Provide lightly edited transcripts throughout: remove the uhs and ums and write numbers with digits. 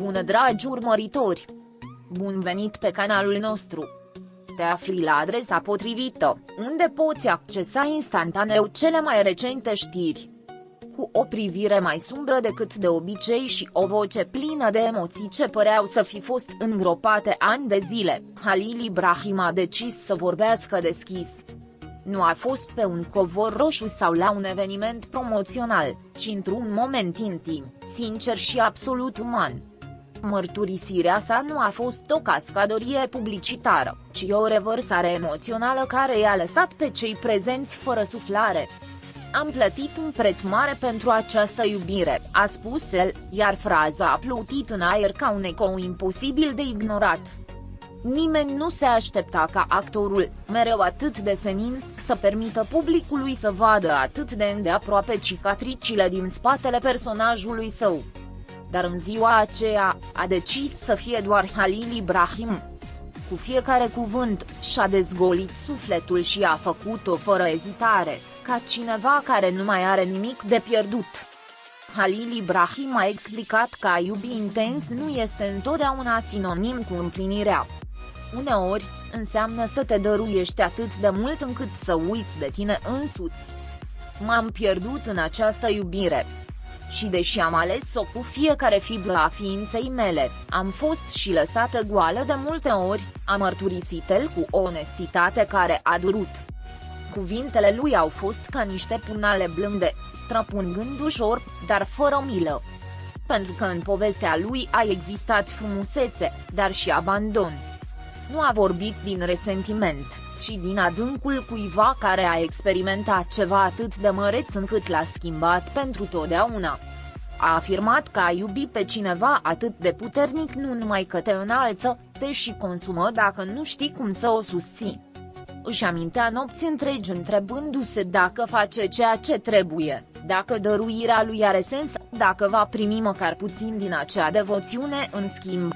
Bună dragi urmăritori! Bun venit pe canalul nostru! Te afli la adresa potrivită, unde poți accesa instantaneu cele mai recente știri. Cu o privire mai sumbră decât de obicei și o voce plină de emoții ce păreau să fi fost îngropate ani de zile, Halil Ibrahim a decis să vorbească deschis. Nu a fost pe un covor roșu sau la un eveniment promoțional, ci într-un moment intim, sincer și absolut uman. Mărturisirea sa nu a fost o cascadorie publicitară, ci o revărsare emoțională care i-a lăsat pe cei prezenți fără suflare. Am plătit un preț mare pentru această iubire, a spus el, iar fraza a plutit în aer ca un ecou imposibil de ignorat. Nimeni nu se aștepta ca actorul, mereu atât de senin, să permită publicului să vadă atât de îndeaproape cicatricile din spatele personajului său. Dar în ziua aceea, a decis să fie doar Halil Ibrahim. Cu fiecare cuvânt, și-a dezgolit sufletul și a făcut-o fără ezitare, ca cineva care nu mai are nimic de pierdut. Halil Ibrahim a explicat că a iubi intens nu este întotdeauna sinonim cu împlinirea. Uneori, înseamnă să te dăruiești atât de mult încât să uiți de tine însuți. M-am pierdut în această iubire. Și deși am ales-o cu fiecare fibră a ființei mele, am fost și lăsată goală de multe ori, a mărturisit el cu o onestitate care a durut. Cuvintele lui au fost ca niște punale blânde, străpungând ușor, dar fără milă. Pentru că în povestea lui a existat frumusețe, dar și abandon. Nu a vorbit din resentiment, ci din adâncul cuiva care a experimentat ceva atât de măreț încât l-a schimbat pentru totdeauna. A afirmat că a iubi pe cineva atât de puternic nu numai că te înalță, te și consumă dacă nu știi cum să o susții. Își amintea nopți întregi întrebându-se dacă face ceea ce trebuie, dacă dăruirea lui are sens, dacă va primi măcar puțin din acea devoțiune în schimb.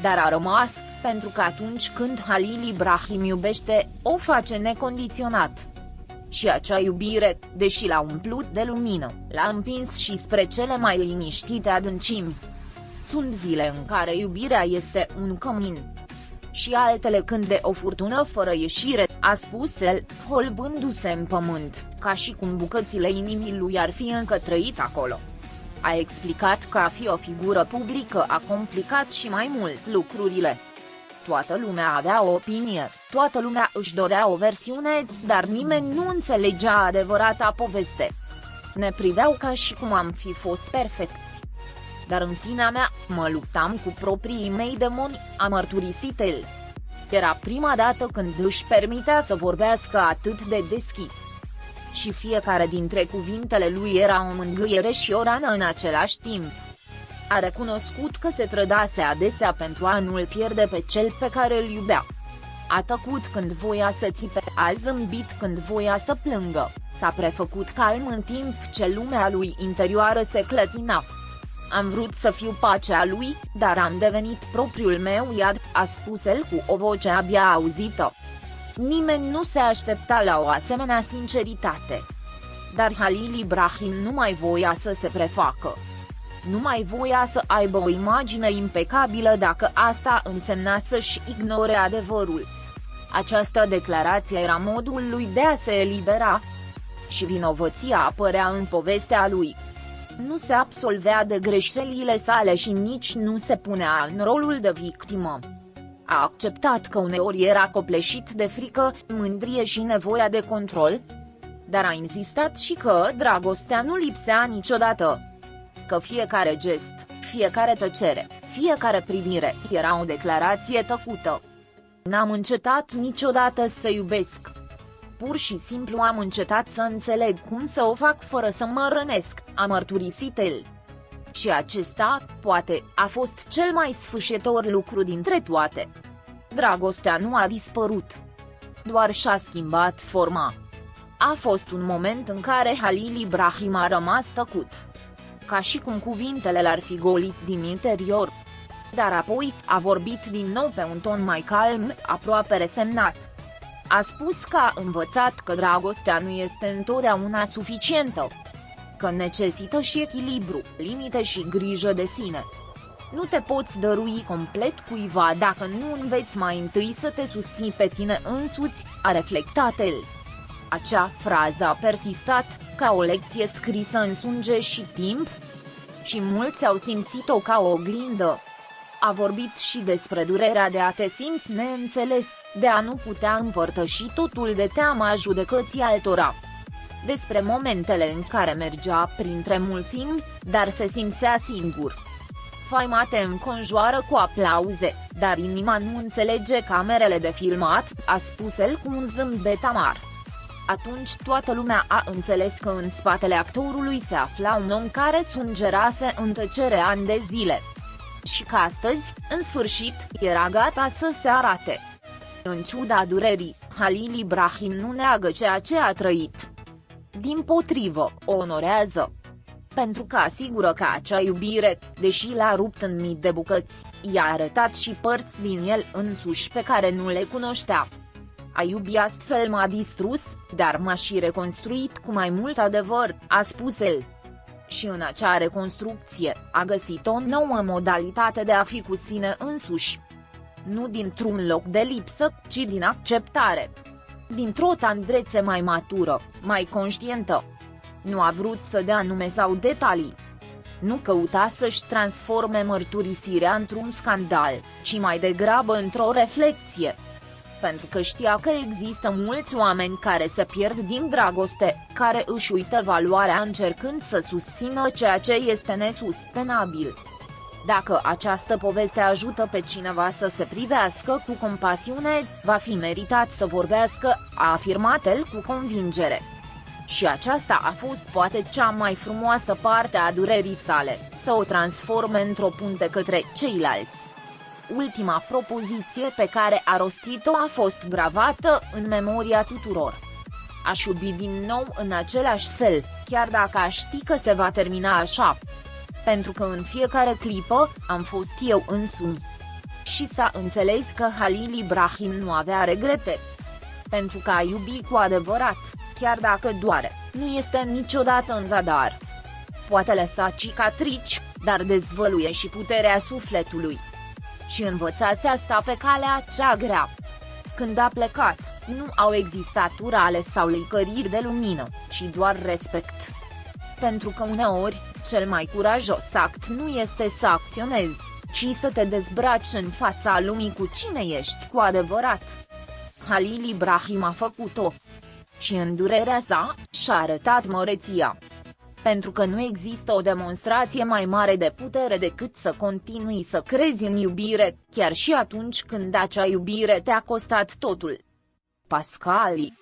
Dar a rămas, pentru că atunci când Halil Ibrahim iubește, o face necondiționat. Și acea iubire, deși l-a umplut de lumină, l-a împins și spre cele mai liniștite adâncimi. Sunt zile în care iubirea este un cămin. Și altele când de o furtună fără ieșire, a spus el, holbându-se în pământ, ca și cum bucățile inimii lui ar fi încă trăit acolo. A explicat că a fi o figură publică a complicat și mai mult lucrurile. Toată lumea avea o opinie, toată lumea își dorea o versiune, dar nimeni nu înțelegea adevărata poveste. Ne priveau ca și cum am fi fost perfecți. Dar în sinea mea, mă luptam cu proprii mei demoni, a mărturisit el. Era prima dată când își permitea să vorbească atât de deschis. Și fiecare dintre cuvintele lui era o mângâiere și o rană în același timp. A recunoscut că se trădase adesea pentru a nu-l pierde pe cel pe care îl iubea. A tăcut când voia să țipe, a zâmbit când voia să plângă, s-a prefăcut calm în timp ce lumea lui interioară se clătina. Am vrut să fiu pacea lui, dar am devenit propriul meu iad, a spus el cu o voce abia auzită. Nimeni nu se aștepta la o asemenea sinceritate. Dar Halil Ibrahim nu mai voia să se prefacă. Nu mai voia să aibă o imagine impecabilă dacă asta însemna să-și ignore adevărul. Această declarație era modul lui de a se elibera. Și vinovăția apărea în povestea lui. Nu se absolvea de greșelile sale și nici nu se punea în rolul de victimă. A acceptat că uneori era copleșit de frică, mândrie și nevoia de control. Dar a insistat și că dragostea nu lipsea niciodată. Că fiecare gest, fiecare tăcere, fiecare privire era o declarație tăcută. N-am încetat niciodată să iubesc. Pur și simplu am încetat să înțeleg cum să o fac fără să mă rănesc, a mărturisit el. Și acesta, poate, a fost cel mai sfâșietor lucru dintre toate. Dragostea nu a dispărut. Doar și-a schimbat forma. A fost un moment în care Halil Ibrahim a rămas tăcut. Ca și cum cuvintele l-ar fi golit din interior. Dar apoi, a vorbit din nou pe un ton mai calm, aproape resemnat. A spus că a învățat că dragostea nu este întotdeauna suficientă. Că necesită și echilibru, limite și grijă de sine. Nu te poți dărui complet cuiva dacă nu înveți mai întâi să te susții pe tine însuți, a reflectat el. Acea frază a persistat, ca o lecție scrisă în sânge și timp, și mulți au simțit-o ca o oglindă. A vorbit și despre durerea de a te simți neînțeles, de a nu putea împărtăși totul de teama judecății altora. Despre momentele în care mergea printre mulțimi, dar se simțea singur. Faima te înconjoară cu aplauze, dar inima nu înțelege camerele de filmat, a spus el cu un zâmbet amar. Atunci toată lumea a înțeles că în spatele actorului se afla un om care sângerase în tăcere ani de zile. Și că astăzi, în sfârșit, era gata să se arate. În ciuda durerii, Halil Ibrahim nu neagă ceea ce a trăit. Dimpotrivă, o onorează. Pentru că asigură că acea iubire, deși l-a rupt în mii de bucăți, i-a arătat și părți din el însuși pe care nu le cunoștea. A iubi astfel m-a distrus, dar m-a și reconstruit cu mai mult adevăr, a spus el. Și în acea reconstrucție, a găsit o nouă modalitate de a fi cu sine însuși. Nu dintr-un loc de lipsă, ci din acceptare. Dintr-o tandrețe mai matură, mai conștientă. Nu a vrut să dea nume sau detalii. Nu căuta să-și transforme mărturisirea într-un scandal, ci mai degrabă într-o reflecție. Pentru că știa că există mulți oameni care se pierd din dragoste, care își uită valoarea încercând să susțină ceea ce este nesustenabil. Dacă această poveste ajută pe cineva să se privească cu compasiune, va fi meritat să vorbească, a afirmat el cu convingere. Și aceasta a fost poate cea mai frumoasă parte a durerii sale, să o transforme într-o punte către ceilalți. Ultima propoziție pe care a rostit-o a fost gravată în memoria tuturor. Aș iubi din nou în același fel, chiar dacă aș ști că se va termina așa. Pentru că în fiecare clipă, am fost eu însumi. Și s-a înțeles că Halil Ibrahim nu avea regrete. Pentru că a iubi cu adevărat, chiar dacă doare, nu este niciodată în zadar. Poate lăsa cicatrici, dar dezvăluie și puterea sufletului. Și învățase asta pe calea cea grea. Când a plecat, nu au existat urale sau licăriri de lumină, ci doar respect. Pentru că uneori, cel mai curajos act nu este să acționezi, ci să te dezbraci în fața lumii cu cine ești cu adevărat. Halil Ibrahim a făcut-o. Și în durerea sa, și-a arătat măreția. Pentru că nu există o demonstrație mai mare de putere decât să continui să crezi în iubire, chiar și atunci când acea iubire te-a costat totul. Pascali